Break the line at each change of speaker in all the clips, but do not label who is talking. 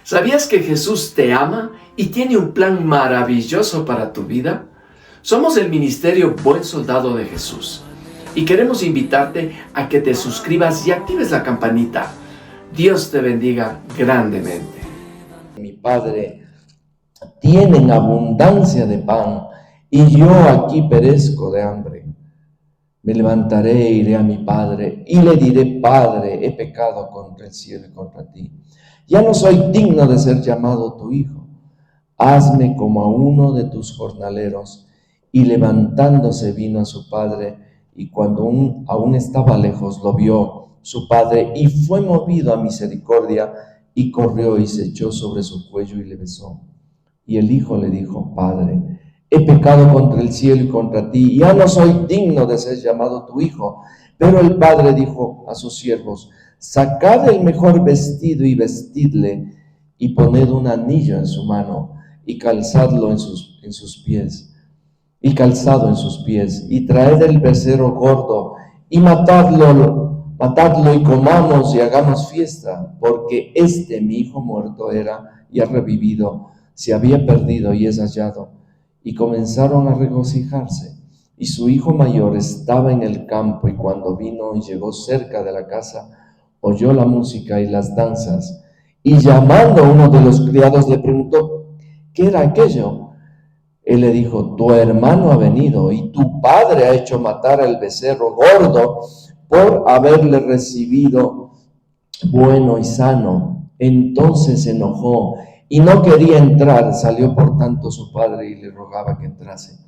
¿Sabías que Jesús te ama y tiene un plan maravilloso para tu vida? Somos el Ministerio Buen Soldado de Jesús y queremos invitarte a que te suscribas y actives la campanita. Dios te bendiga grandemente.
Mi Padre tienen abundancia de pan y yo aquí perezco de hambre. Me levantaré e iré a mi Padre y le diré: Padre, he pecado contra el cielo y contra ti. Ya no soy digno de ser llamado tu hijo. Hazme como a uno de tus jornaleros. Y levantándose vino a su padre, y cuando aún estaba lejos lo vio su padre, y fue movido a misericordia, y corrió y se echó sobre su cuello y le besó. Y el hijo le dijo: Padre, he pecado contra el cielo y contra ti, y ya no soy digno de ser llamado tu hijo. Pero el padre dijo a sus siervos: Sacad el mejor vestido y vestidle, y poned un anillo en su mano, y calzado en sus pies, y traed el becerro gordo, y matadlo, y comamos y hagamos fiesta, porque mi hijo muerto era y ha revivido, se había perdido y es hallado. Y comenzaron a regocijarse. Y su hijo mayor estaba en el campo, y cuando vino y llegó cerca de la casa, oyó la música y las danzas. Y llamando a uno de los criados le preguntó: ¿qué era aquello? Él le dijo: tu hermano ha venido, y tu padre ha hecho matar al becerro gordo por haberle recibido bueno y sano. Entonces se enojó y no quería entrar. Salió por tanto su padre y le rogaba que entrase.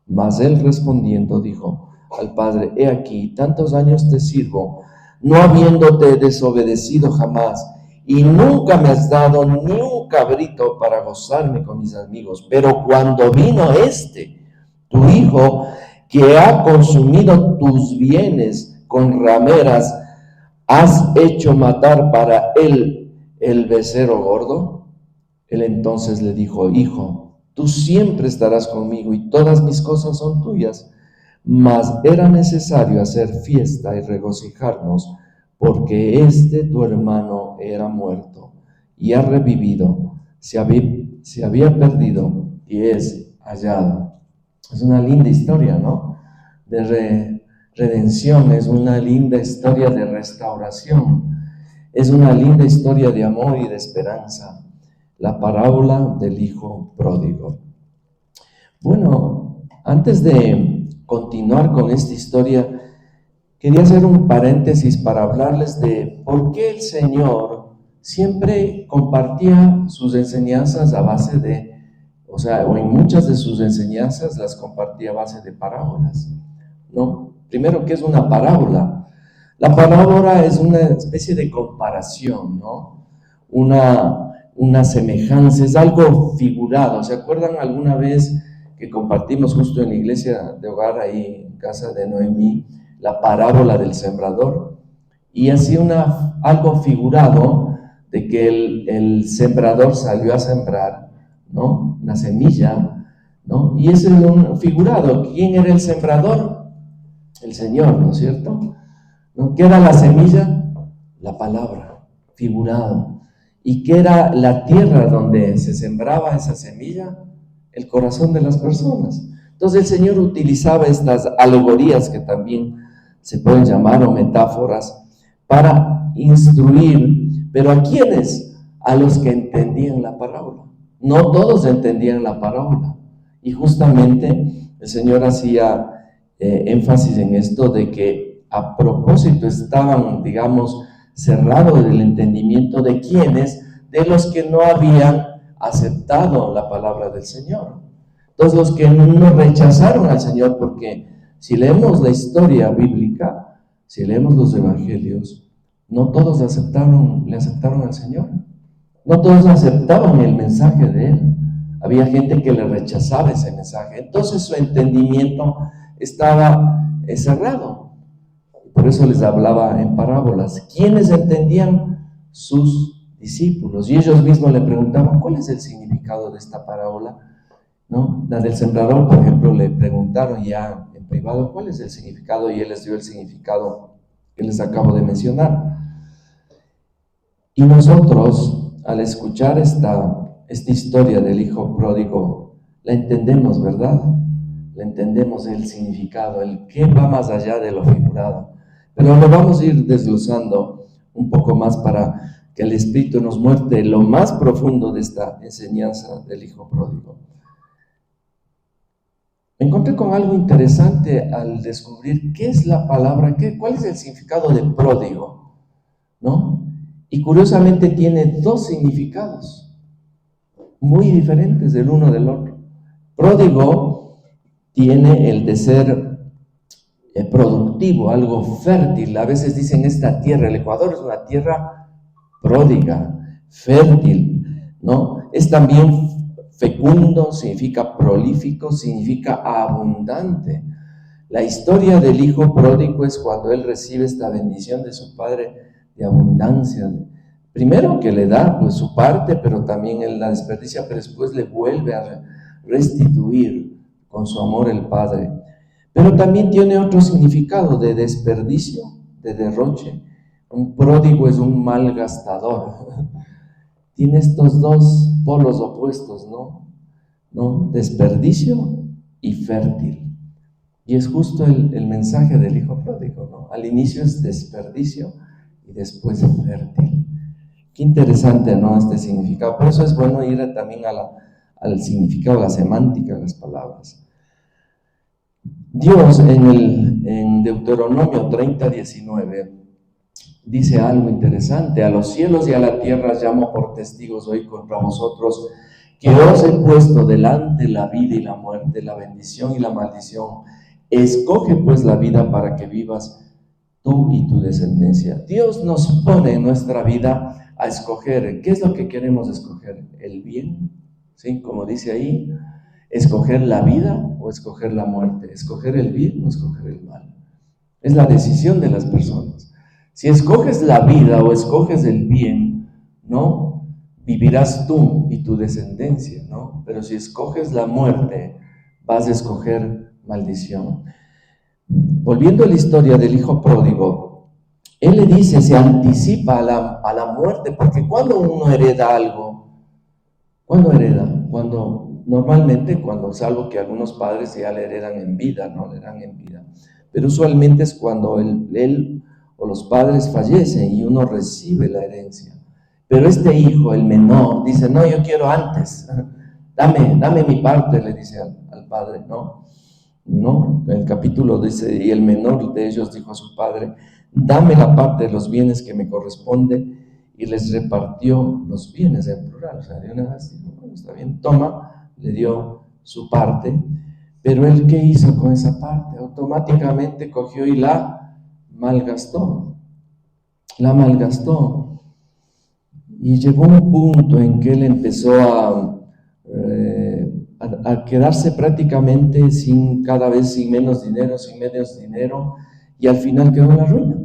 Mas él respondiendo dijo al padre: he aquí, tantos años te sirvo, no habiéndote desobedecido jamás, y nunca me has dado ni un cabrito para gozarme con mis amigos. Pero cuando vino tu hijo, que ha consumido tus bienes con rameras, ¿has hecho matar para él el becerro gordo? Él entonces le dijo: Hijo, tú siempre estarás conmigo y todas mis cosas son tuyas. Mas era necesario hacer fiesta y regocijarnos, porque tu hermano era muerto y ha revivido, se había perdido y es hallado. Es una linda historia, ¿no? De redención, es una linda historia de restauración, es una linda historia de amor y de esperanza. La parábola del hijo pródigo. Bueno, antes de continuar con esta historia, quería hacer un paréntesis para hablarles de por qué el Señor siempre compartía sus enseñanzas a base de, o en muchas de sus enseñanzas las compartía a base de parábolas, ¿no? Primero, ¿qué es una parábola? La parábola es una especie de comparación, ¿no? Una semejanza, es algo figurado. ¿Se acuerdan alguna vez que compartimos justo en la iglesia de hogar, ahí en casa de Noemí, la parábola del sembrador? Y así algo figurado de que el sembrador salió a sembrar, ¿no? Una semilla, ¿no? Y ese es un figurado. ¿Quién era el sembrador? El Señor, ¿no es cierto? ¿No? ¿Qué era la semilla? La palabra, figurado. ¿Y qué era la tierra donde se sembraba esa semilla? El corazón de las personas. Entonces el Señor utilizaba estas alegorías, que también se pueden llamar, o metáforas, para instruir. ¿Pero a quiénes? A los que entendían la parábola. No todos entendían la parábola. Y justamente el Señor hacía énfasis en esto, de que a propósito estaban, digamos, cerrados el entendimiento de quienes, de los que no habían aceptado la palabra del Señor. Entonces, los que no rechazaron al Señor, porque si leemos la historia bíblica, si leemos los evangelios, no todos le aceptaron al Señor. No todos aceptaban el mensaje de Él. Había gente que le rechazaba ese mensaje. Entonces su entendimiento estaba cerrado. Por eso les hablaba en parábolas. ¿Quiénes entendían? Sus discípulos. Y ellos mismos le preguntaban: ¿cuál es el significado de esta parábola? ¿No? La del sembrador, por ejemplo, le preguntaron ya en privado: ¿cuál es el significado? Y él les dio el significado que les acabo de mencionar. Y nosotros, al escuchar esta historia del hijo pródigo, la entendemos, ¿verdad? La entendemos el significado, el que va más allá de lo figurado. Pero lo vamos a ir desglosando un poco más para que el Espíritu nos muestre lo más profundo de esta enseñanza del hijo pródigo. Me encontré con algo interesante al descubrir qué es la palabra, cuál es el significado de pródigo, ¿no? Y curiosamente tiene dos significados muy diferentes del uno del otro. Pródigo tiene el de ser productivo, algo fértil. A veces dicen esta tierra, el Ecuador es una tierra pródiga, fértil, ¿no? Es también fecundo, significa prolífico, significa abundante. La historia del hijo pródigo es cuando él recibe esta bendición de su padre de abundancia. Primero que le da pues su parte, pero también él la desperdicia, pero después le vuelve a restituir con su amor el padre. Pero también tiene otro significado de desperdicio, de derroche. Un pródigo es un malgastador. Tiene estos dos polos opuestos, ¿no? Desperdicio y fértil. Y es justo el mensaje del hijo pródigo, ¿no? Al inicio es desperdicio y después fértil. Qué interesante, ¿no? Este significado. Por eso es bueno ir también al significado, a la semántica de las palabras. Dios en Deuteronomio 30:19 dice algo interesante: a los cielos y a la tierra llamo por testigos hoy contra vosotros, que os he puesto delante la vida y la muerte, la bendición y la maldición. Escoge pues la vida para que vivas tú y tu descendencia. Dios nos pone en nuestra vida a escoger. ¿Qué es lo que queremos escoger? El bien, ¿sí? Como dice ahí, escoger la vida o escoger la muerte, escoger el bien o escoger el mal. Es la decisión de las personas. Si escoges la vida o escoges el bien, ¿no? Vivirás tú y tu descendencia, ¿no? Pero si escoges la muerte, vas a escoger maldición. Volviendo a la historia del hijo pródigo, él le dice, se anticipa a la muerte, porque cuando uno hereda algo, ¿cuándo hereda? Normalmente cuando es algo que algunos padres ya le heredan en vida, ¿no? Le dan en vida. Pero usualmente es cuando él o los padres fallecen y uno recibe la herencia. Pero este hijo, el menor, dice, no, yo quiero antes. Dame mi parte, le dice al padre, ¿no? No, el capítulo dice, y el menor de ellos dijo a su padre, dame la parte de los bienes que me corresponde, y les repartió los bienes en plural. O sea, de una vez dijo, bueno, está bien, toma, le dio su parte, pero él, ¿qué hizo con esa parte? Automáticamente cogió y la malgastó, y llegó un punto en que él empezó a quedarse prácticamente cada vez sin menos dinero, y al final quedó en la ruina.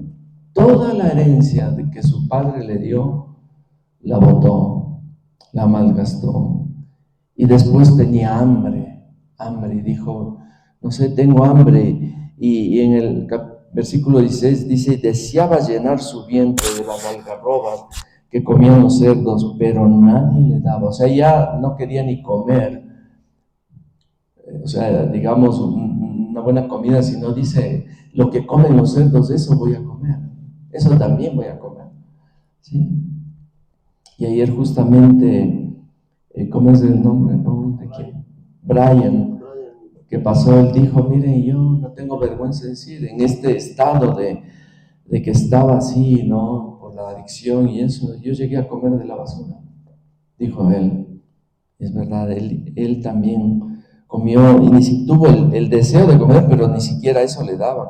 Toda la herencia de que su padre le dio, la botó, la malgastó, y después tenía hambre, y dijo, no sé, tengo hambre, y en el versículo 16 dice, deseaba llenar su vientre de las algarrobas que comían los cerdos, pero nadie le daba. O sea, ya no quería ni comer, o sea, digamos, una buena comida, sino dice, lo que comen los cerdos, eso voy a comer, eso también voy a comer, ¿sí? Y ayer justamente, ¿cómo es el nombre? ¿De quién? Brian, que pasó, él dijo, mire, yo no tengo vergüenza de decir, en este estado de que estaba así, ¿no? Por la adicción y eso, yo llegué a comer de la basura, dijo él. Es verdad, él también comió y tuvo el deseo de comer, pero ni siquiera eso le daban.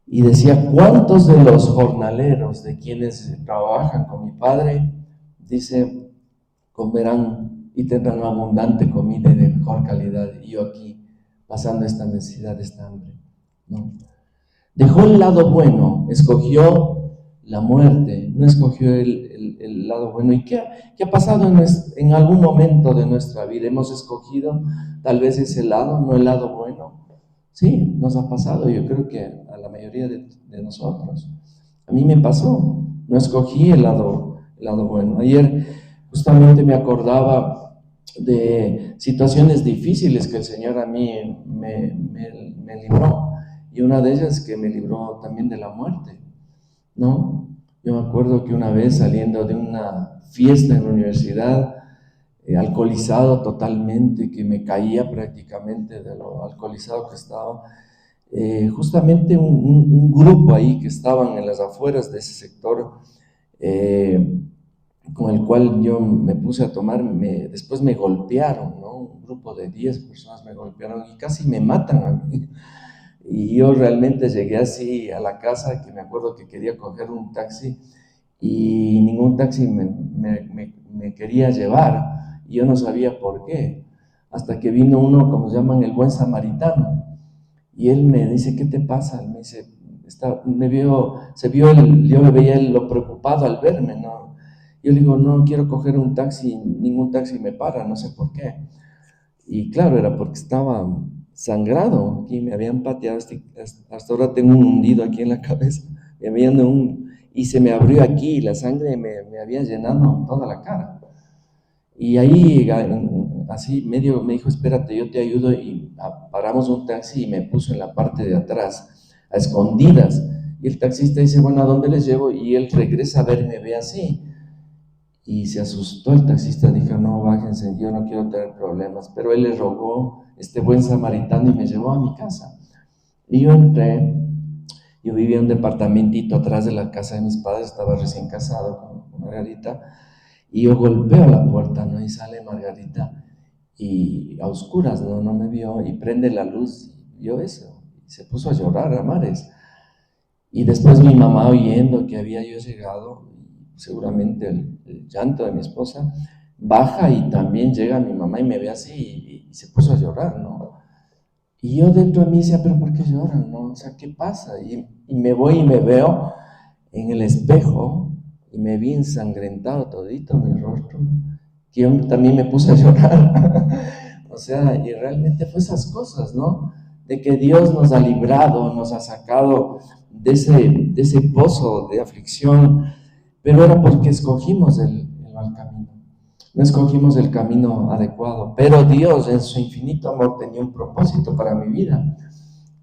Y decía, ¿cuántos de los jornaleros, de quienes trabajan con mi padre, dice, comerán y tendrán abundante comida y de mejor calidad, y yo aquí pasando esta necesidad, esta hambre, ¿no? Dejó el lado bueno, escogió la muerte, no escogió el lado bueno. ¿Y qué ha pasado en algún momento de nuestra vida? Hemos escogido tal vez ese lado, no el lado bueno. Sí, nos ha pasado, yo creo que a la mayoría de nosotros. A mí me pasó, no escogí el lado el lado bueno. Ayer justamente me acordaba de situaciones difíciles que el Señor a mí me libró, y una de ellas que me libró también de la muerte, ¿no? Yo me acuerdo que una vez saliendo de una fiesta en la universidad, alcoholizado totalmente, que me caía prácticamente de lo alcoholizado que estaba, justamente un grupo ahí que estaban en las afueras de ese sector, con el cual yo me puse a tomar, después me golpearon, ¿no? Un grupo de 10 personas me golpearon y casi me matan a mí. Y yo realmente llegué así a la casa, que me acuerdo que quería coger un taxi y ningún taxi me quería llevar, y yo no sabía por qué, hasta que vino uno, como se llaman, el buen samaritano, y él me dice, ¿qué te pasa? Él me dice, yo le veía lo preocupado al verme, ¿no? Yo le digo, no quiero coger un taxi, ningún taxi me para, no sé por qué. Y claro, era porque estaba sangrado, aquí me habían pateado, hasta ahora tengo un hundido aquí en la cabeza, y se me abrió aquí, y la sangre me había llenado toda la cara. Y ahí, así medio, me dijo, espérate, yo te ayudo, y paramos un taxi y me puso en la parte de atrás, a escondidas. Y el taxista dice, bueno, ¿a dónde les llevo? Y él regresa a ver y me ve así. Y se asustó el taxista, dijo, no, bájense, yo no quiero tener problemas. Pero él le rogó, este buen samaritano, y me llevó a mi casa. Y yo entré, yo vivía en un departamentito atrás de la casa de mis padres, estaba recién casado con Margarita, y yo golpeo la puerta, ¿no? Y sale Margarita, y a oscuras, no me vio, y prende la luz, y vio eso, y se puso a llorar a mares. Y después mi mamá, oyendo que había yo llegado, seguramente el llanto de mi esposa, baja y también llega mi mamá y me ve así, y se puso a llorar, ¿no? Y yo dentro de mí decía, ¿pero por qué lloran, no? O sea, ¿qué pasa? Y me voy y me veo en el espejo, y me vi ensangrentado todito mi rostro, que yo también me puse a llorar. O sea, y realmente fue esas cosas, ¿no? De que Dios nos ha librado, nos ha sacado de ese pozo de aflicción, pero era porque escogimos el mal camino, no escogimos el camino adecuado, pero Dios en su infinito amor tenía un propósito para mi vida,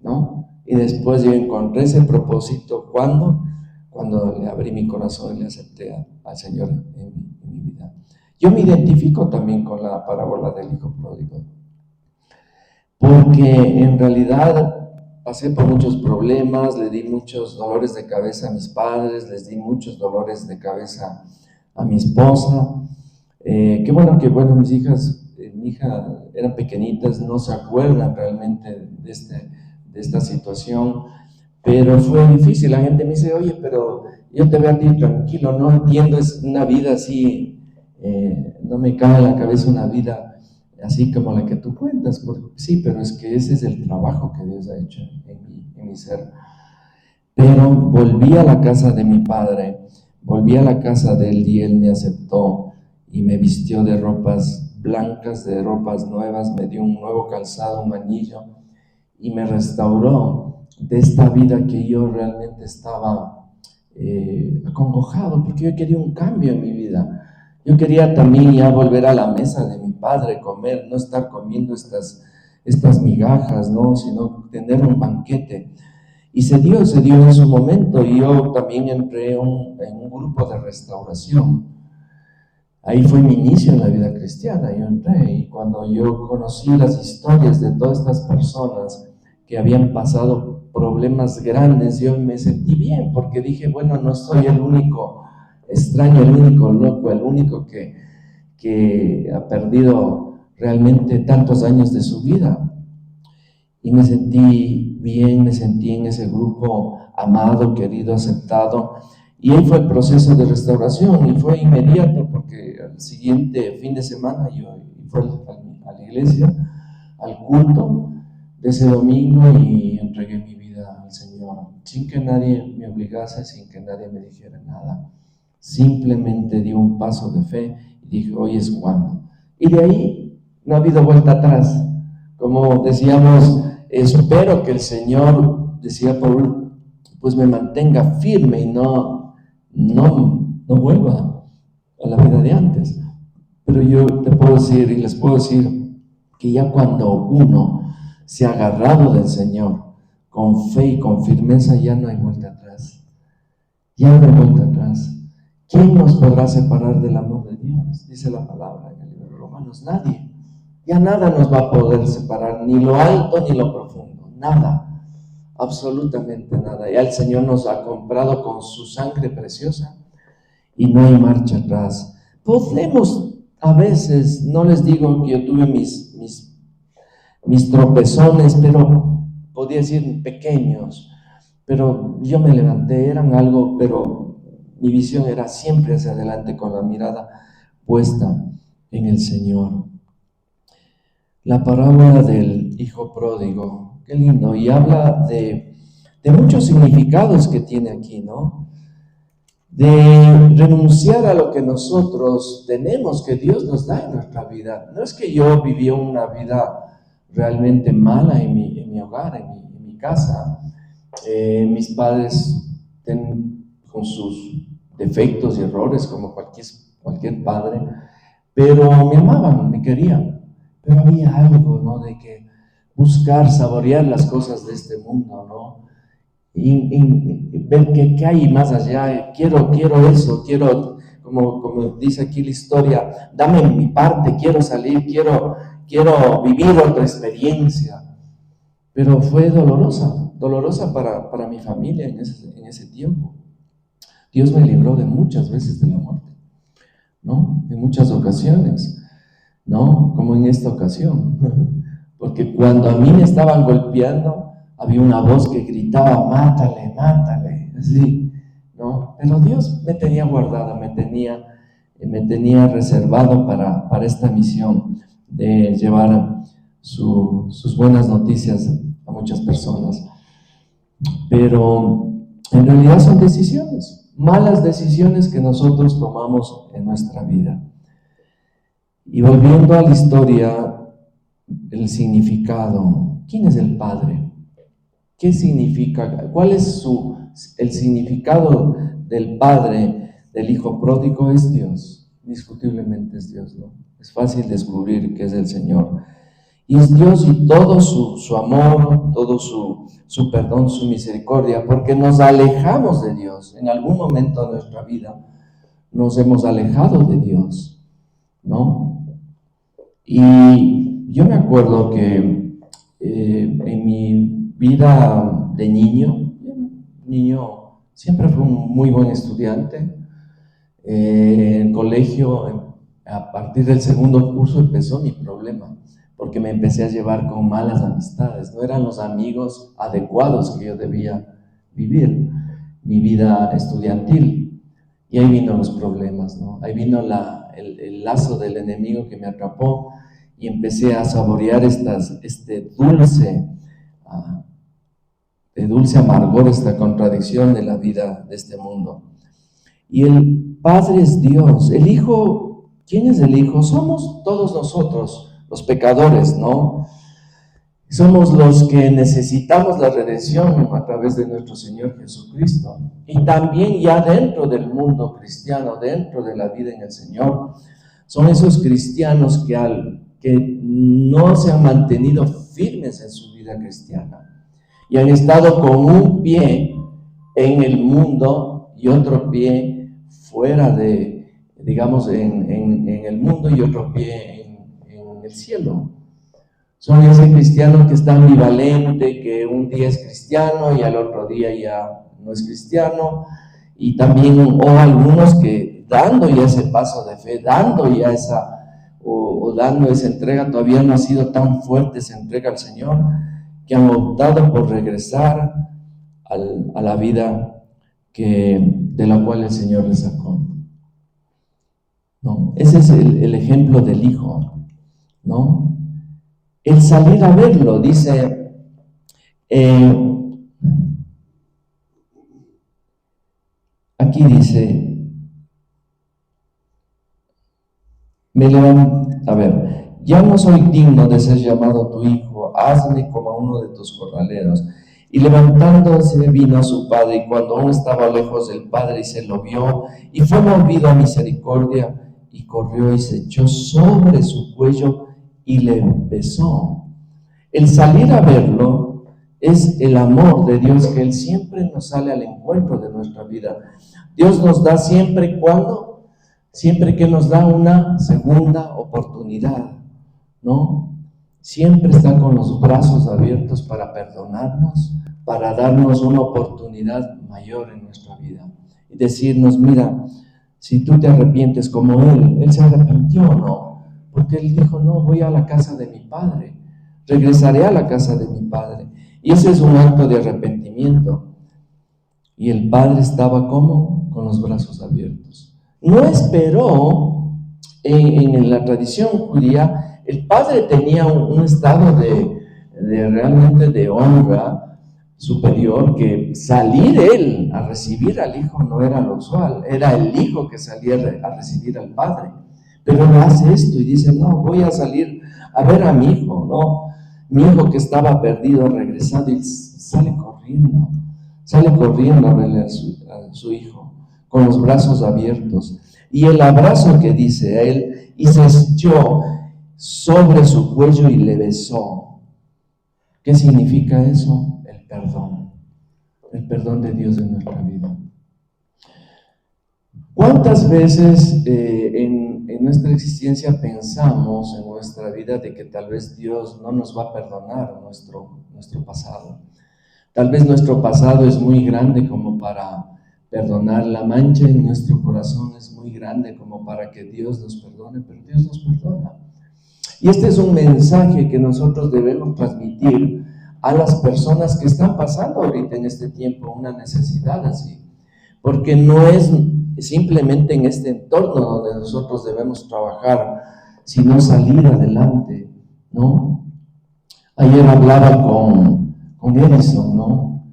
¿no? Y después yo encontré ese propósito cuando le abrí mi corazón y le acepté al Señor en mi vida. Yo me identifico también con la parábola del hijo pródigo, porque en realidad pasé por muchos problemas, le di muchos dolores de cabeza a mis padres, les di muchos dolores de cabeza a mi esposa. Qué bueno que, mis hijas, mi hija eran pequeñitas, no se acuerdan realmente de esta situación, pero fue difícil. La gente me dice, oye, pero yo te veo a ti tranquilo, no entiendo, es una vida así, no me cabe en la cabeza una vida así como la que tú cuentas, porque sí, pero es que ese es el trabajo que Dios ha hecho en mi ser. Pero volví a la casa de mi padre, volví a la casa de él, y él me aceptó y me vistió de ropas blancas, de ropas nuevas, me dio un nuevo calzado, un anillo, y me restauró de esta vida que yo realmente estaba acongojado, porque yo quería un cambio en mi vida. Yo quería también ya volver a la mesa de mi padre, comer, no estar comiendo estas migajas, ¿no? Sino tener un banquete. Y se dio en su momento, y yo también entré en un grupo de restauración. Ahí fue mi inicio en la vida cristiana. Yo entré, y cuando yo conocí las historias de todas estas personas que habían pasado problemas grandes, yo me sentí bien, porque dije, bueno, no soy el único extraño, el único loco, el único que ha perdido realmente tantos años de su vida. Y me sentí bien, me sentí en ese grupo amado, querido, aceptado. Y ahí fue el proceso de restauración, y fue inmediato, porque al siguiente fin de semana yo fui a la iglesia, al culto de ese domingo, y entregué mi vida al Señor, sin que nadie me obligase, sin que nadie me dijera nada. Simplemente di un paso de fe y dije, hoy es cuando. Y de ahí no ha habido vuelta atrás. Como decíamos, espero que el Señor, decía Paul, pues me mantenga firme y no vuelva, a la vida de antes. Pero yo te puedo decir y les puedo decir que ya cuando uno se ha agarrado del Señor con fe y con firmeza, ya no hay vuelta atrás. Ya no hay vuelta atrás. ¿Quién nos podrá separar del amor de Dios? Dice la palabra en el libro de Romanos. Nadie. Ya nada nos va a poder separar, ni lo alto ni lo profundo. Nada. Absolutamente nada. Ya el Señor nos ha comprado con su sangre preciosa y no hay marcha atrás. Podemos a veces, no les digo que yo tuve mis tropezones, pero podía decir pequeños, pero yo me levanté, eran algo, pero mi visión era siempre hacia adelante con la mirada puesta en el Señor. La parábola del hijo pródigo, qué lindo, y habla de muchos significados que tiene aquí, ¿no? De renunciar a lo que nosotros tenemos, que Dios nos da en nuestra vida. No es que yo viví una vida realmente mala en mi hogar, en mi casa. Mis padres, con sus defectos y errores, como cualquier padre, pero me amaban, me querían. Pero había algo, ¿no? De que buscar, saborear las cosas de este mundo, ¿no? Y ver qué hay más allá. Quiero eso, quiero, como dice aquí la historia, dame mi parte, quiero salir, quiero vivir otra experiencia. Pero fue dolorosa para mi familia en ese tiempo. Dios me libró de muchas veces de la muerte, ¿no? En muchas ocasiones, ¿no? Como en esta ocasión. Porque cuando a mí me estaban golpeando, había una voz que gritaba, mátale, mátale, así, ¿no? Pero Dios me tenía guardada, me tenía reservado para esta misión de llevar sus buenas noticias a muchas personas. Pero en realidad son decisiones, malas decisiones que nosotros tomamos en nuestra vida. Y volviendo a la historia, el significado, ¿quién es el Padre? ¿Qué significa? ¿Cuál es el significado del Padre del Hijo Pródigo? Es Dios, indiscutiblemente es Dios, ¿no? Es fácil descubrir que es el Señor. Y es Dios y todo su amor, todo su perdón, su misericordia, porque nos alejamos de Dios. En algún momento de nuestra vida nos hemos alejado de Dios, ¿no? Y yo me acuerdo que en mi vida de niño siempre fui un muy buen estudiante. En el colegio, a partir del segundo curso empezó mi problema, porque me empecé a llevar con malas amistades. No eran los amigos adecuados que yo debía vivir mi vida estudiantil. Y ahí vino los problemas, ¿no? Ahí vino el lazo del enemigo que me atrapó y empecé a saborear este dulce amargor, esta contradicción de la vida de este mundo. Y el Padre es Dios. El Hijo, ¿quién es el Hijo? Somos todos nosotros, los pecadores, ¿no? Somos los que necesitamos la redención a través de nuestro Señor Jesucristo. Y también ya dentro del mundo cristiano, dentro de la vida en el Señor, son esos cristianos que no se han mantenido firmes en su vida cristiana y han estado con un pie en el mundo y otro pie fuera digamos, en el mundo y otro pie en el cielo. Son ese cristiano que está ambivalente, que un día es cristiano y al otro día ya no es cristiano, y también o algunos que dando ya ese paso de fe, dando ya dando esa entrega, todavía no ha sido tan fuerte esa entrega al Señor, que han optado por regresar a la vida de la cual el Señor les sacó, ¿no? Ese es el ejemplo del Hijo, ¿no? El salir a verlo, dice, aquí dice, ya no soy digno de ser llamado tu hijo, hazme como a uno de tus jornaleros. Y levantándose vino a su padre, y cuando aún estaba lejos del padre y se lo vio, y fue movido a misericordia, y corrió y se echó sobre su cuello y le besó. El salir a verlo es el amor de Dios, que Él siempre nos sale al encuentro de nuestra vida. Dios nos da siempre, ¿cuándo? Siempre que nos da una segunda oportunidad, ¿no? Siempre está con los brazos abiertos para perdonarnos, para darnos una oportunidad mayor en nuestra vida. Y decirnos, mira, si tú te arrepientes como Él se arrepintió, ¿no? Porque Él dijo, no, voy a la casa de mi Padre, regresaré a la casa de mi Padre. Y ese es un acto de arrepentimiento. Y el Padre estaba ¿cómo? Con los brazos abiertos. No esperó, en la tradición judía, el Padre tenía un estado de realmente de honra superior, que salir Él a recibir al Hijo no era lo usual, era el Hijo que salía a recibir al Padre. Pero Él hace esto y dice, no, voy a salir a ver a mi Hijo, ¿no? Mi Hijo que estaba perdido, regresado, y sale corriendo a verle a su Hijo, con los brazos abiertos. Y el abrazo que dice a Él, y se echó sobre su cuello y le besó. ¿Qué significa eso? El perdón de Dios en nuestra vida. ¿Cuántas veces en nuestra existencia pensamos en nuestra vida de que tal vez Dios no nos va a perdonar nuestro pasado? Tal vez nuestro pasado es muy grande como para perdonar, la mancha en nuestro corazón es muy grande como para que Dios nos perdone, pero Dios nos perdona. Y este es un mensaje que nosotros debemos transmitir a las personas que están pasando ahorita en este tiempo una necesidad así, porque no es simplemente en este entorno donde nosotros debemos trabajar, sino salir adelante, ¿no? Ayer hablaba con Edison, ¿no?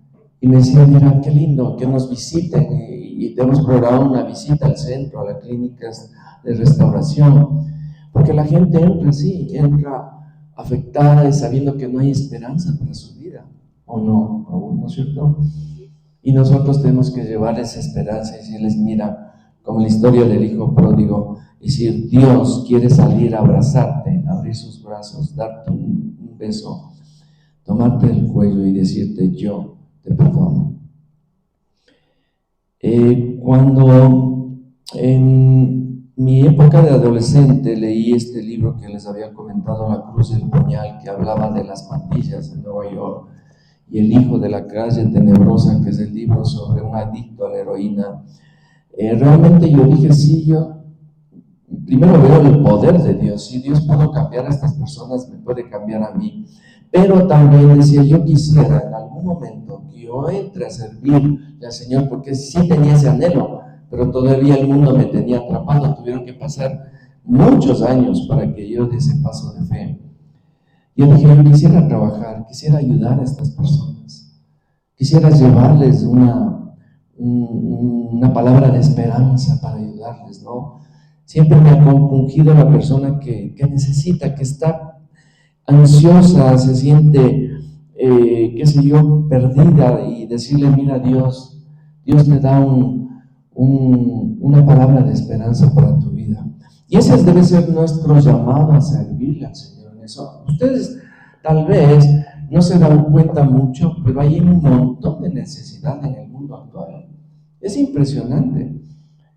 Y me decía, mira, qué lindo que nos visiten, y tenemos programado una visita al centro, a las clínicas de restauración, porque la gente entra afectada y sabiendo que no hay esperanza para su vida, ¿o no? ¿No es cierto? Y nosotros tenemos que llevar esa esperanza y decirles, mira, como la historia del hijo pródigo, decir, Dios quiere salir a abrazarte, abrir sus brazos, darte un beso, tomarte el cuello y decirte, yo te perdono. Cuando en mi época de adolescente leí este libro que les había comentado, La Cruz del Puñal, que hablaba de las pandillas en Nueva York, y El Hijo de la Calle Tenebrosa, que es el libro sobre un adicto a la heroína. Realmente yo dije, sí, yo primero veo el poder de Dios. Si Dios pudo cambiar a estas personas, me puede cambiar a mí. Pero también decía, yo quisiera en algún momento que yo entre a servirle al Señor, porque sí tenía ese anhelo, pero todavía el mundo me tenía atrapado. Tuvieron que pasar muchos años para que yo dé ese paso de fe. Yo dije, yo quisiera trabajar, quisiera ayudar a estas personas, quisiera llevarles una palabra de esperanza para ayudarles, ¿no? Siempre me ha compungido la persona que necesita, que está ansiosa, se siente, qué sé yo, perdida, y decirle, mira, Dios te da una palabra de esperanza para tu vida. Y ese debe ser nuestro llamado a servirle al Señor. Eso. Ustedes tal vez no se dan cuenta mucho, pero hay un montón de necesidad en el mundo actual. Es impresionante.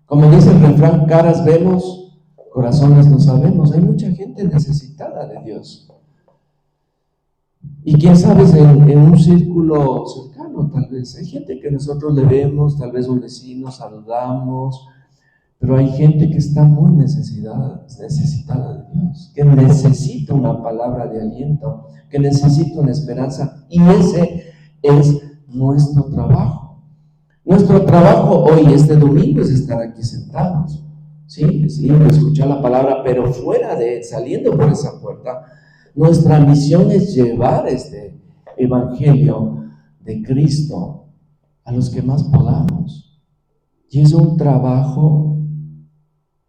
Como dice el refrán, caras vemos, corazones no sabemos. Hay mucha gente necesitada de Dios. Y quién sabe, en un círculo cercano tal vez. Hay gente que nosotros le vemos, tal vez un vecino, saludamos, pero hay gente que está muy necesitada de Dios, que necesita una palabra de aliento, que necesita una esperanza, y ese es nuestro trabajo. Nuestro trabajo hoy, este domingo, es estar aquí sentados. Sí, es lindo escuchar la palabra, pero saliendo por esa puerta, nuestra misión es llevar este evangelio de Cristo a los que más podamos. Y es un trabajo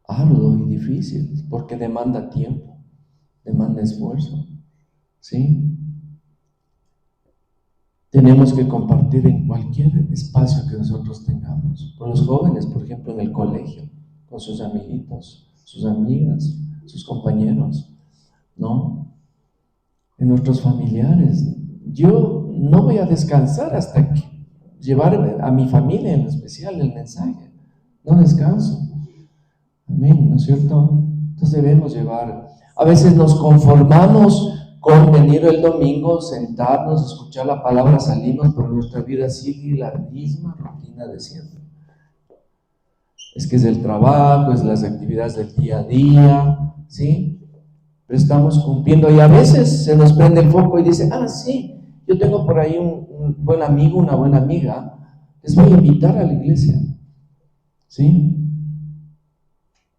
arduo y difícil, porque demanda tiempo, demanda esfuerzo, ¿sí? Tenemos que compartir en cualquier espacio que nosotros tengamos, con los jóvenes, por ejemplo, en el colegio, con sus amiguitos, sus amigas, sus compañeros, ¿no? En nuestros familiares. Yo no voy a descansar hasta que llevar a mi familia en especial el mensaje. No descanso. Amén, ¿no es cierto? Entonces debemos llevar. A veces nos conformamos con venir el domingo, sentarnos, escuchar la palabra, salimos, pero nuestra vida sigue la misma rutina de siempre. Es que es el trabajo, es las actividades del día a día, ¿sí? Pero estamos cumpliendo y a veces se nos prende el foco y dice, sí, yo tengo por ahí un buen amigo, una buena amiga, les voy a invitar a la iglesia, ¿sí?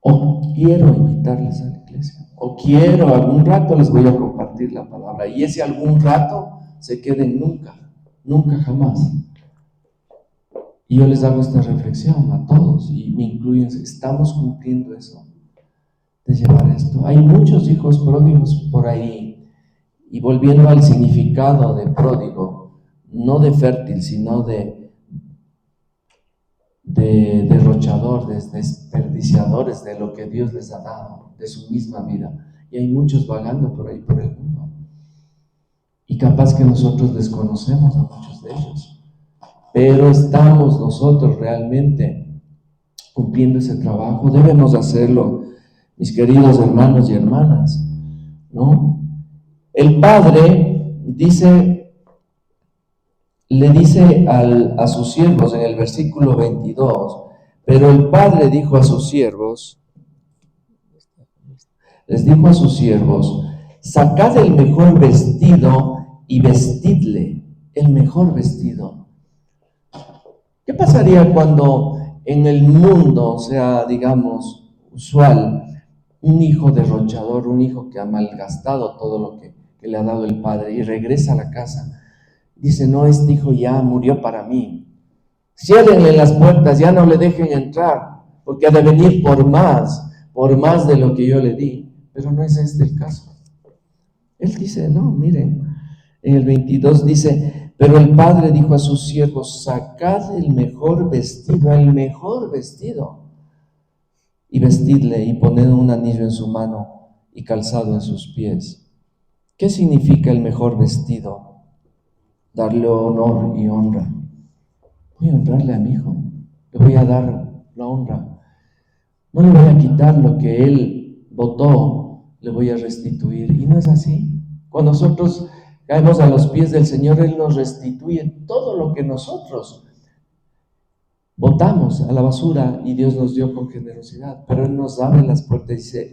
O quiero invitarles a la iglesia, o quiero, algún rato les voy a compartir la palabra, y ese algún rato se quede en nunca, nunca jamás. Y yo les hago esta reflexión a todos, y me incluyen, estamos cumpliendo eso, de llevar esto. Hay muchos hijos pródigos por ahí, y volviendo al significado de pródigo, no de fértil, sino de derrochador, de desperdiciadores de lo que Dios les ha dado, de su misma vida. Y hay muchos vagando por ahí por el mundo. Y capaz que nosotros desconocemos a muchos de ellos. Pero estamos nosotros realmente cumpliendo ese trabajo. Debemos hacerlo, mis queridos hermanos y hermanas, ¿no? El Padre le dice a sus siervos en el versículo 22, pero el Padre dijo a sus siervos, les dijo a sus siervos, sacad el mejor vestido y vestidle el mejor vestido. ¿Qué pasaría cuando en el mundo sea, digamos, usual, un hijo derrochador, un hijo que ha malgastado todo lo que le ha dado el Padre y regresa a la casa? Dice, no, este hijo ya murió para mí. Ciérrenle las puertas, ya no le dejen entrar, porque ha de venir por más de lo que yo le di. Pero no es este el caso. Él dice, no, miren, en el 22 dice, pero el Padre dijo a sus siervos, sacad el mejor vestido, y vestidle y poned un anillo en su mano y calzado en sus pies. ¿Qué significa el mejor vestido? Darle honor y honra. Voy a honrarle a mi hijo, le voy a dar la honra. No le voy a quitar lo que él votó, le voy a restituir. Y no es así. Cuando nosotros caemos a los pies del Señor, Él nos restituye todo lo que nosotros botamos a la basura y Dios nos dio con generosidad. Pero Él nos abre las puertas y dice,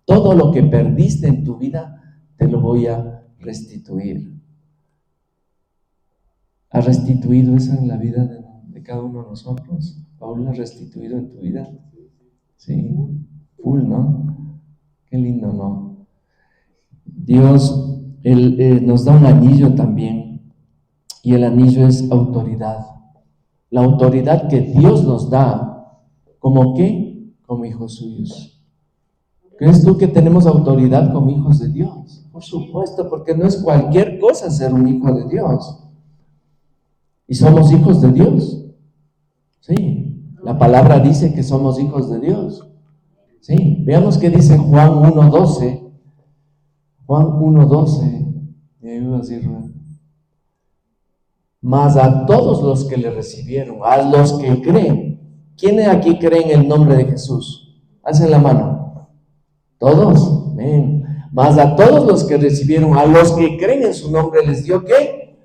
todo lo que perdiste en tu vida, te lo voy a restituir. ¿Ha restituido eso en la vida de cada uno de nosotros? ¿Paul ha restituido en tu vida? Sí, full, ¿no? Qué lindo, ¿no? Dios nos da un anillo también, y el anillo es autoridad. La autoridad que Dios nos da, ¿como qué? Como hijos suyos. ¿Crees tú que tenemos autoridad como hijos de Dios? Por supuesto, porque no es cualquier cosa ser un hijo de Dios. ¿Y somos hijos de Dios? Sí, la palabra dice que somos hijos de Dios. Sí, veamos qué dice Juan 1:12. Juan 1:12. Me ayuda a decir, mas a todos los que le recibieron, a los que creen. ¿Quiénes aquí creen en el nombre de Jesús? Alcen la mano. ¿Todos? Amén. Mas a todos los que recibieron, a los que creen en su nombre, les dio ¿qué?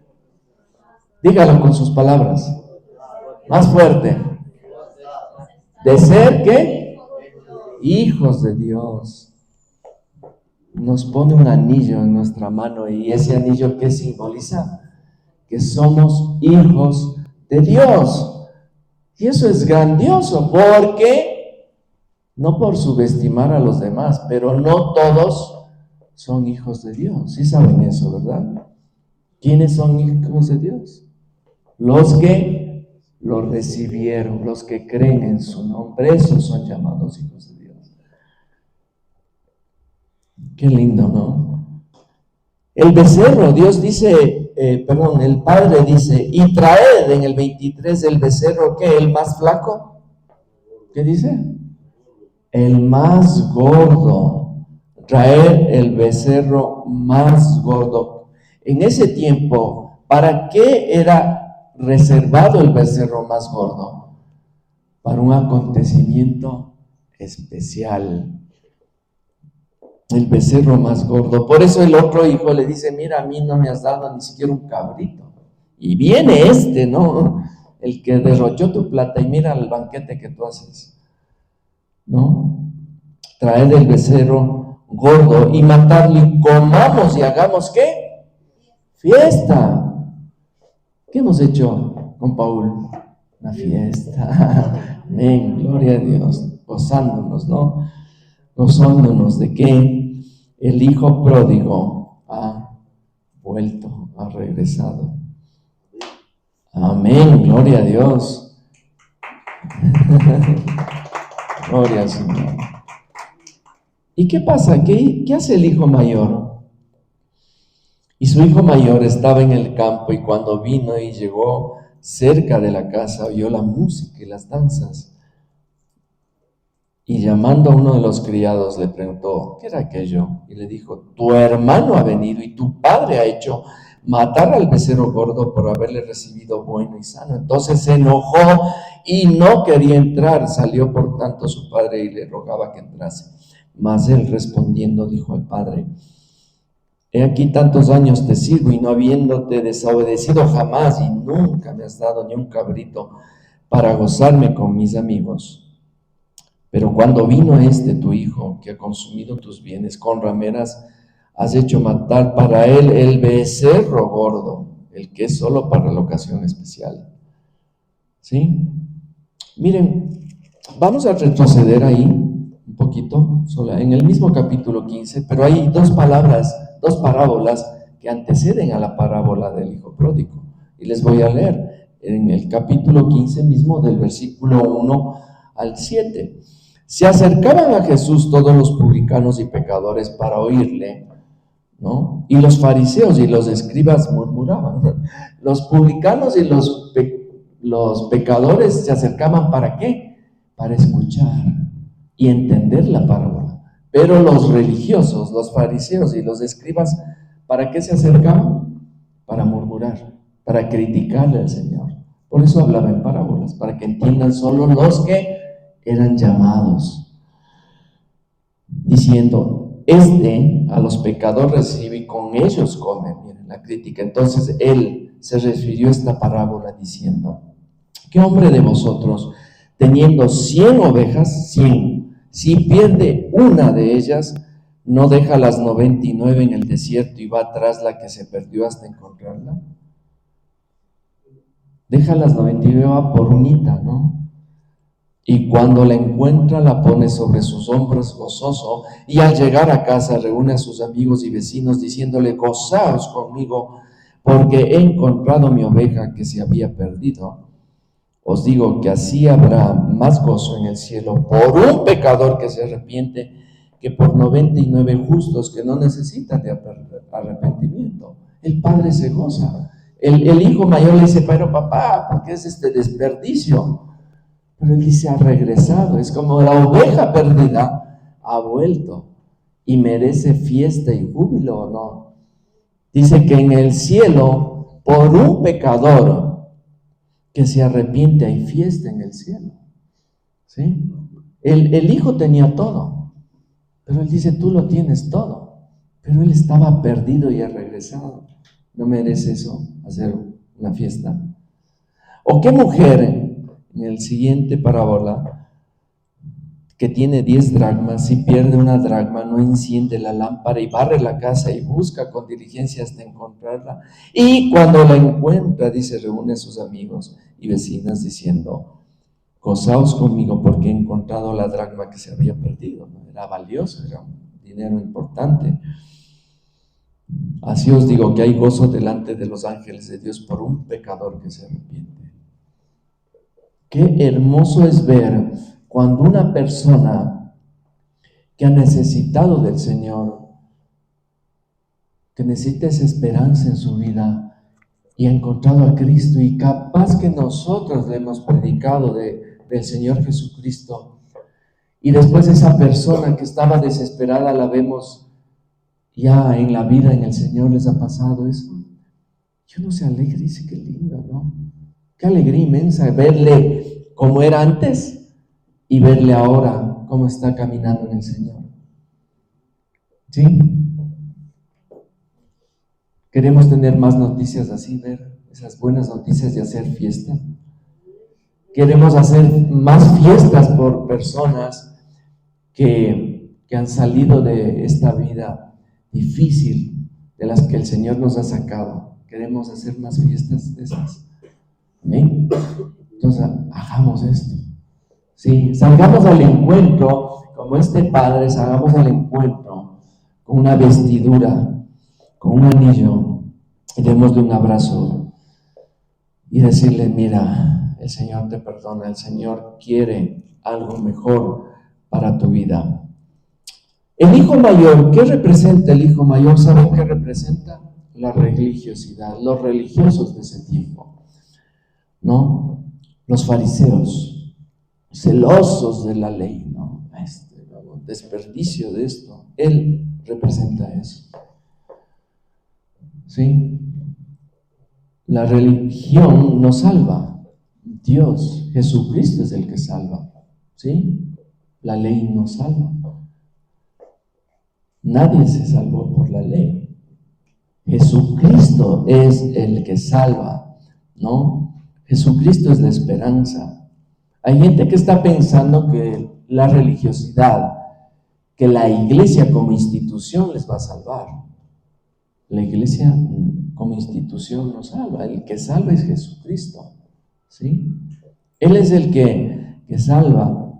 Dígalo con sus palabras. Más fuerte. De ser, ¿qué? Hijos de Dios. Nos pone un anillo en nuestra mano, y ese anillo, ¿qué simboliza? Que somos hijos de Dios. Y eso es grandioso, porque no por subestimar a los demás, pero no todos son hijos de Dios. Sí saben eso, ¿verdad? ¿Quiénes son hijos de Dios? Los que lo recibieron, los que creen en su nombre, esos son llamados hijos de Dios. Qué lindo, ¿no? El becerro, Dios dice, el Padre dice, y traed en el 23 el becerro, ¿qué? ¿El más flaco? ¿Qué dice? el más gordo, traer el becerro más gordo. En ese tiempo, ¿para qué era reservado el becerro más gordo? Para un acontecimiento especial. El becerro más gordo. Por eso el otro hijo le dice, mira, a mí no me has dado ni siquiera un cabrito. Y viene este, ¿no? El que derrochó tu plata y mira el banquete que tú haces, ¿no? Traed el becerro gordo y matarlo y comamos y hagamos, ¿qué? Fiesta. ¿Qué hemos hecho con Paul? Una fiesta. Amén, gloria a Dios, gozándonos, ¿no? Gozándonos de que el hijo pródigo ha vuelto, ha regresado. Amén, gloria a Dios. Gloria al Señor. ¿Y qué pasa? ¿Qué hace el hijo mayor? Y su hijo mayor estaba en el campo y cuando vino y llegó cerca de la casa, oyó la música y las danzas. Y llamando a uno de los criados le preguntó, ¿qué era aquello? Y le dijo, tu hermano ha venido y tu padre ha hecho matar al becerro gordo por haberle recibido bueno y sano. Entonces se enojó y no quería entrar. Salió por tanto su padre y le rogaba que entrase. Mas él respondiendo dijo al padre, he aquí tantos años te sirvo y no habiéndote desobedecido jamás y nunca me has dado ni un cabrito para gozarme con mis amigos. Pero cuando vino tu hijo, que ha consumido tus bienes, con rameras has hecho matar para él el becerro gordo, el que es solo para la ocasión especial. ¿Sí? Miren, vamos a retroceder ahí un poquito, solo en el mismo capítulo 15, pero hay dos parábolas que anteceden a la parábola del hijo pródigo. Y les voy a leer en el capítulo 15 mismo, del versículo 1 al 7. Se acercaban a Jesús todos los publicanos y pecadores para oírle, ¿no? Y los fariseos y los escribas murmuraban. Los publicanos y los pecadores se acercaban ¿para qué? Para escuchar y entender la parábola. Pero los religiosos, los fariseos y los escribas, ¿para qué se acercaban? Para murmurar, para criticarle al Señor. Por eso hablaba en parábolas, para que entiendan solo los que eran llamados, diciendo, a los pecadores recibe y con ellos come. Miren la crítica. Entonces él se refirió a esta parábola diciendo, ¿qué hombre de vosotros, teniendo 100 ovejas, 100, si pierde una de ellas, no deja las 99 en el desierto y va tras la que se perdió hasta encontrarla? Deja las 99, va por unita, ¿no? Y cuando la encuentra, la pone sobre sus hombros gozoso, y al llegar a casa reúne a sus amigos y vecinos diciéndole, gozaos conmigo, porque he encontrado mi oveja que se había perdido. Os digo que así habrá más gozo en el cielo por un pecador que se arrepiente, que por 99 justos que no necesitan de arrepentimiento. El padre se goza. El hijo mayor le dice, pero papá, ¿por qué es este desperdicio? Pero él dice, ha regresado. Es como la oveja perdida ha vuelto y merece fiesta y júbilo, ¿o no? Dice que en el cielo, por un pecador que se arrepiente, hay fiesta en el cielo. ¿Sí? El hijo tenía todo, pero él dice, tú lo tienes todo. Pero él estaba perdido y ha regresado. ¿No merece eso, hacer una fiesta? ¿O qué mujer, en el siguiente parábola, que tiene 10 dracmas, si pierde una dracma, no enciende la lámpara y barre la casa y busca con diligencia hasta encontrarla? Y cuando la encuentra, dice, reúne a sus amigos y vecinas diciendo, gozaos conmigo porque he encontrado la dracma que se había perdido. ¿No? Era valioso, era un dinero importante. Así os digo que hay gozo delante de los ángeles de Dios por un pecador que se arrepiente. Qué hermoso es ver cuando una persona que ha necesitado del Señor, que necesita esa esperanza en su vida y ha encontrado a Cristo, y capaz que nosotros le hemos predicado del Señor Jesucristo, Y después esa persona que estaba desesperada la vemos ya en la vida, en el Señor. ¿Les ha pasado eso? Y uno se alegra y dice, qué lindo, ¿no? Qué alegría inmensa verle como era antes y verle ahora cómo está caminando en el Señor. ¿Sí? Queremos tener más noticias así, ver esas buenas noticias de hacer fiesta. Queremos hacer más fiestas por personas que han salido de esta vida difícil, de las que el Señor nos ha sacado. Queremos hacer más fiestas de esas. Amén. Entonces, hagamos esto. Sí, salgamos al encuentro, como este Padre, salgamos al encuentro con una vestidura, con un anillo, y démosle un abrazo y decirle, mira, el Señor te perdona, el Señor quiere algo mejor para tu vida. El hijo mayor, ¿qué representa el hijo mayor? ¿Saben qué representa? La religiosidad, los religiosos de ese tiempo, ¿no? Los fariseos, celosos de la ley, ¿no? Desperdicio de esto. Él representa eso. ¿Sí? La religión no salva. Dios, Jesucristo es el que salva. ¿Sí? La ley no salva. Nadie se salvó por la ley. Jesucristo es el que salva, ¿no? Jesucristo es la esperanza. Hay gente que está pensando que la religiosidad, que la iglesia como institución les va a salvar. La iglesia como institución no salva. El que salva es Jesucristo, ¿sí? Él es el que salva,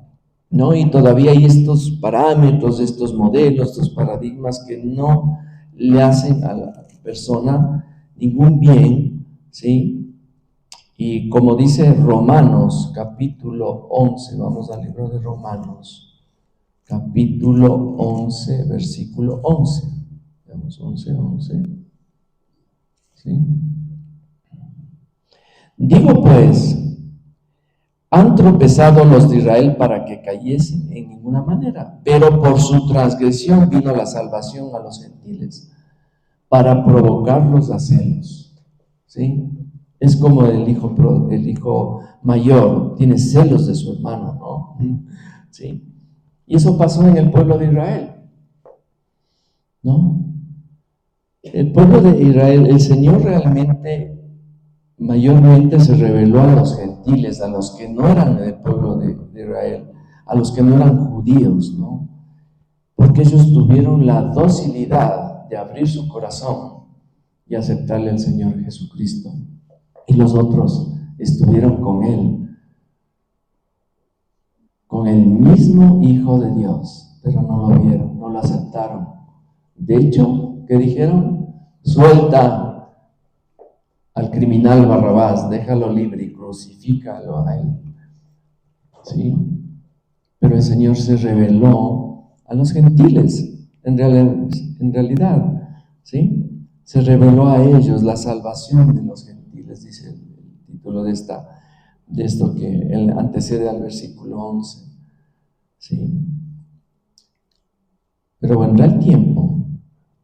¿no? Y todavía hay estos parámetros, estos modelos, estos paradigmas que no le hacen a la persona ningún bien, ¿sí? Y como dice Romanos, capítulo 11, vamos al libro de Romanos, capítulo 11, versículo 11. Veamos, 11. ¿Sí? Digo pues, han tropezado los de Israel para que cayesen en ninguna manera, pero por su transgresión vino la salvación a los gentiles, para provocarlos a celos. ¿Sí? Es como el hijo mayor tiene celos de su hermano, ¿no? ¿Sí? Y eso pasó en el pueblo de Israel, ¿no? El pueblo de Israel, el Señor realmente mayormente se reveló a los gentiles, a los que no eran del pueblo de Israel, a los que no eran judíos, ¿no? Porque ellos tuvieron la docilidad de abrir su corazón y aceptarle al Señor Jesucristo. Y los otros estuvieron con Él, con el mismo Hijo de Dios, pero no lo vieron, no lo aceptaron. De hecho, ¿qué dijeron? Suelta al criminal Barrabás, déjalo libre y crucifícalo a él. ¿Sí? Pero el Señor se reveló a los gentiles, en realidad, ¿sí? Se reveló a ellos la salvación de los gentiles, dice el título de esto que antecede al versículo 11. ¿Sí? Pero vendrá el tiempo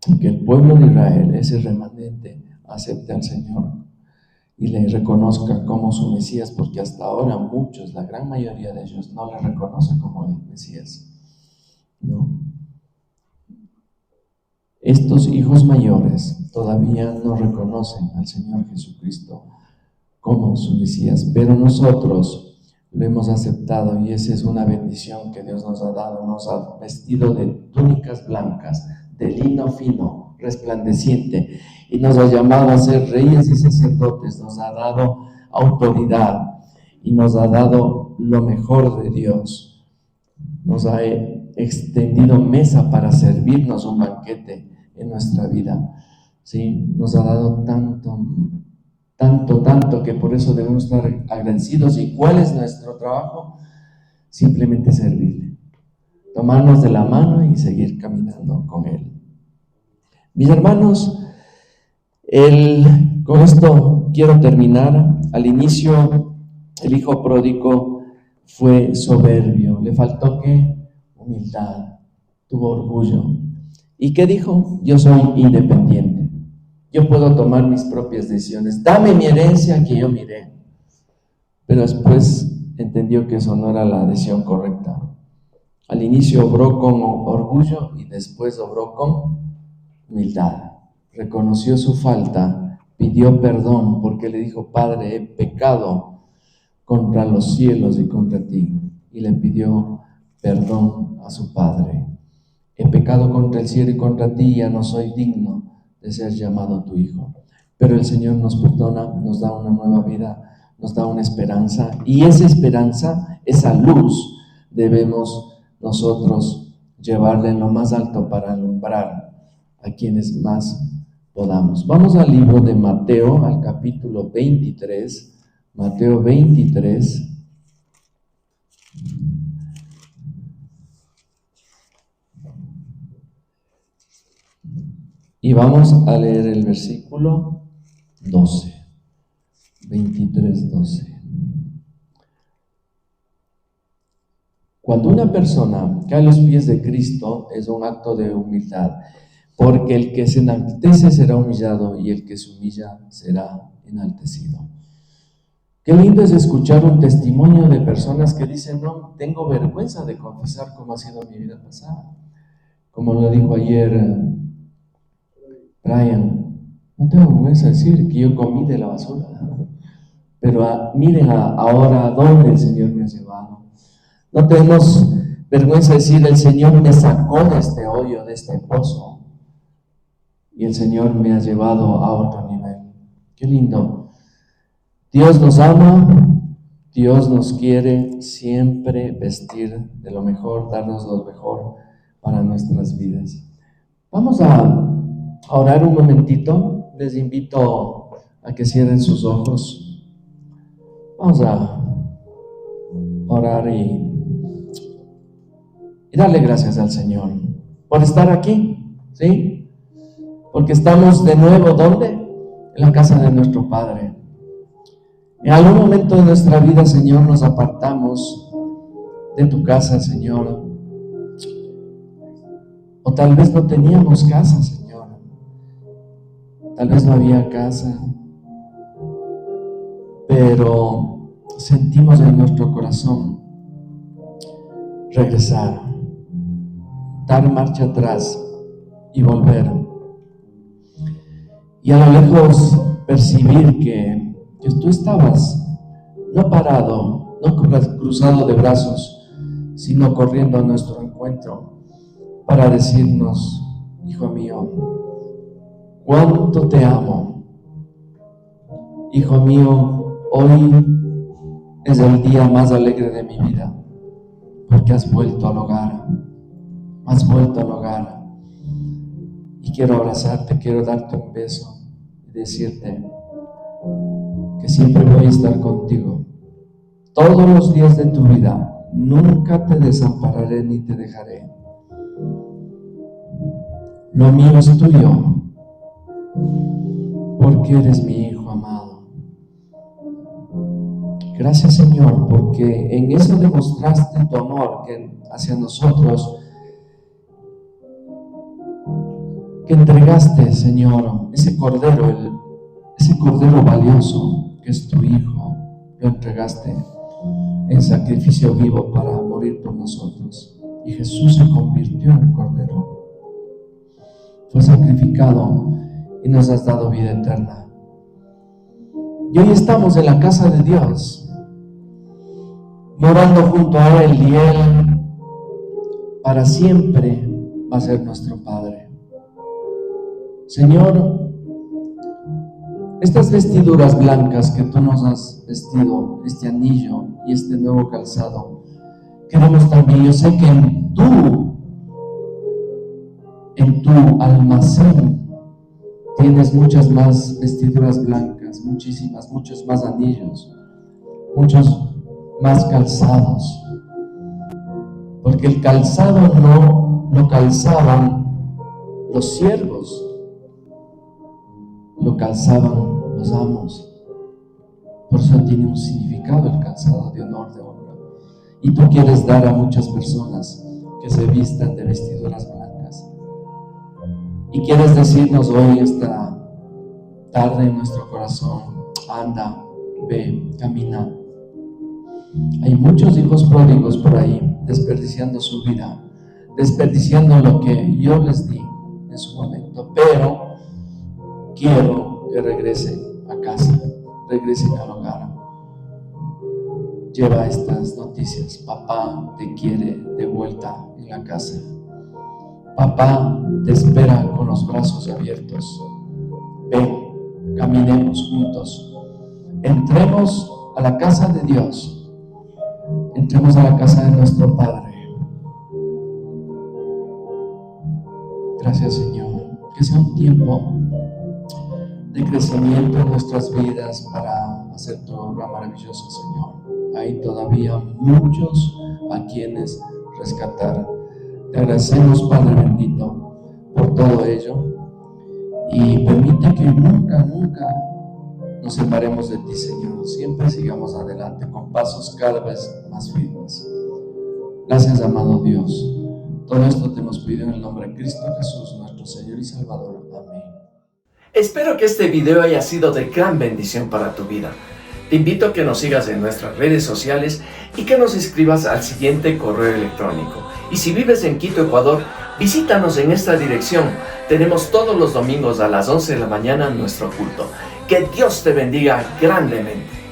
en que el pueblo de Israel, ese remanente, acepte al Señor y le reconozca como su Mesías, porque hasta ahora muchos, la gran mayoría de ellos, no le reconocen como el Mesías, ¿no? Estos hijos mayores todavía no reconocen al Señor Jesucristo como su Mesías, pero nosotros lo hemos aceptado y esa es una bendición que Dios nos ha dado. Nos ha vestido de túnicas blancas, de lino fino, resplandeciente, y nos ha llamado a ser reyes y sacerdotes, nos ha dado autoridad y nos ha dado lo mejor de Dios. Nos ha extendido mesa para servirnos un banquete en nuestra vida. ¿Sí? Nos ha dado tanto que por eso debemos estar agradecidos. ¿Y cuál es nuestro trabajo? Simplemente servirle, tomarnos de la mano y seguir caminando con Él. Mis hermanos, con esto quiero terminar. Al inicio, el hijo pródigo fue soberbio. ¿Le faltó qué? humildad, tuvo orgullo. ¿Y qué dijo? Yo soy independiente. Yo puedo tomar mis propias decisiones. Dame mi herencia que yo miré. Pero después entendió que eso no era la decisión correcta. Al inicio obró con orgullo y después obró con humildad. Reconoció su falta, pidió perdón porque le dijo: Padre, he pecado contra los cielos y contra ti. Y le pidió perdón a su padre. He pecado contra el cielo y contra ti, ya no soy digno de ser llamado tu hijo. Pero el Señor nos perdona, nos da una nueva vida, nos da una esperanza, y esa esperanza, esa luz, debemos nosotros llevarla en lo más alto para alumbrar a quienes más podamos. Vamos al libro de Mateo, al capítulo 23, Mateo 23. Y vamos a leer el versículo 12, 23, 12. Cuando una persona cae a los pies de Cristo, es un acto de humildad, porque el que se enaltece será humillado y el que se humilla será enaltecido. Qué lindo es escuchar un testimonio de personas que dicen: no, tengo vergüenza de confesar cómo ha sido mi vida pasada. Como lo dijo ayer Brian, no tengo vergüenza de decir que yo comí de la basura, pero miren ahora a dónde el Señor me ha llevado. No tenemos vergüenza de decir: el Señor me sacó de este hoyo, de este pozo, y el Señor me ha llevado a otro nivel. Qué lindo. Dios nos ama, Dios nos quiere siempre vestir de lo mejor, darnos lo mejor para nuestras vidas. Vamos a orar un momentito. Les invito a que cierren sus ojos. Vamos a orar y darle gracias al Señor por estar aquí, ¿sí? Porque estamos de nuevo, ¿dónde? En la casa de nuestro Padre. En algún momento de nuestra vida, Señor, nos apartamos de tu casa, Señor. O tal vez no teníamos casa, Señor. Tal vez no había casa. Pero sentimos en nuestro corazón regresar, dar marcha atrás y volver. Y a lo lejos percibir que tú estabas no parado, no cruzado de brazos, sino corriendo a nuestro encuentro para decirnos: hijo mío, cuánto te amo. Hijo mío, hoy es el día más alegre de mi vida, porque has vuelto al hogar, y quiero abrazarte, quiero darte un beso y decirte que siempre voy a estar contigo todos los días de tu vida. Nunca te desampararé ni te dejaré. Lo mío es tuyo, porque eres mi hijo amado. Gracias, Señor, porque en eso demostraste tu amor hacia nosotros, que entregaste, Señor, ese cordero valioso que es tu Hijo, lo entregaste en sacrificio vivo para morir por nosotros. Y Jesús se convirtió en cordero, fue sacrificado y nos has dado vida eterna. Y hoy estamos en la casa de Dios, morando junto a Él, y Él para siempre va a ser nuestro Padre. Señor, estas vestiduras blancas que tú nos has vestido, este anillo y este nuevo calzado, queremos también. Yo sé que en tu almacén tienes muchas más vestiduras blancas, muchos más anillos, muchos más calzados, porque el calzado no lo calzaban los siervos, lo calzaban los amos. Por eso tiene un significado el calzado de honor, de honra. Y tú quieres dar a muchas personas que se vistan de vestiduras blancas. Y quieres decirnos hoy, esta tarde, en nuestro corazón: anda, ve, camina. Hay muchos hijos pródigos por ahí desperdiciando su vida, desperdiciando lo que yo les di en su momento, pero quiero que regresen a casa, regresen al hogar. Lleva estas noticias: papá te quiere de vuelta en la casa. Papá te espera con los brazos abiertos. Ven, caminemos juntos. Entremos a la casa de Dios. Entremos a la casa de nuestro Padre. Gracias, Señor. Que sea un tiempo de crecimiento en nuestras vidas para hacer tu obra maravillosa, Señor. Hay todavía muchos a quienes rescatar. Te agradecemos, Padre bendito, por todo ello, y permite que nunca nos separemos de ti, Señor. Siempre sigamos adelante con pasos cada vez más firmes. Gracias, amado Dios. Todo esto te hemos pedido en el nombre de Cristo Jesús, nuestro Señor y Salvador. Amén.
Espero que este video haya sido de gran bendición para tu vida. Te invito a que nos sigas en nuestras redes sociales y que nos escribas al siguiente correo electrónico. Y si vives en Quito, Ecuador, visítanos en esta dirección. Tenemos todos los domingos a las 11 de la mañana nuestro culto. Que Dios te bendiga grandemente.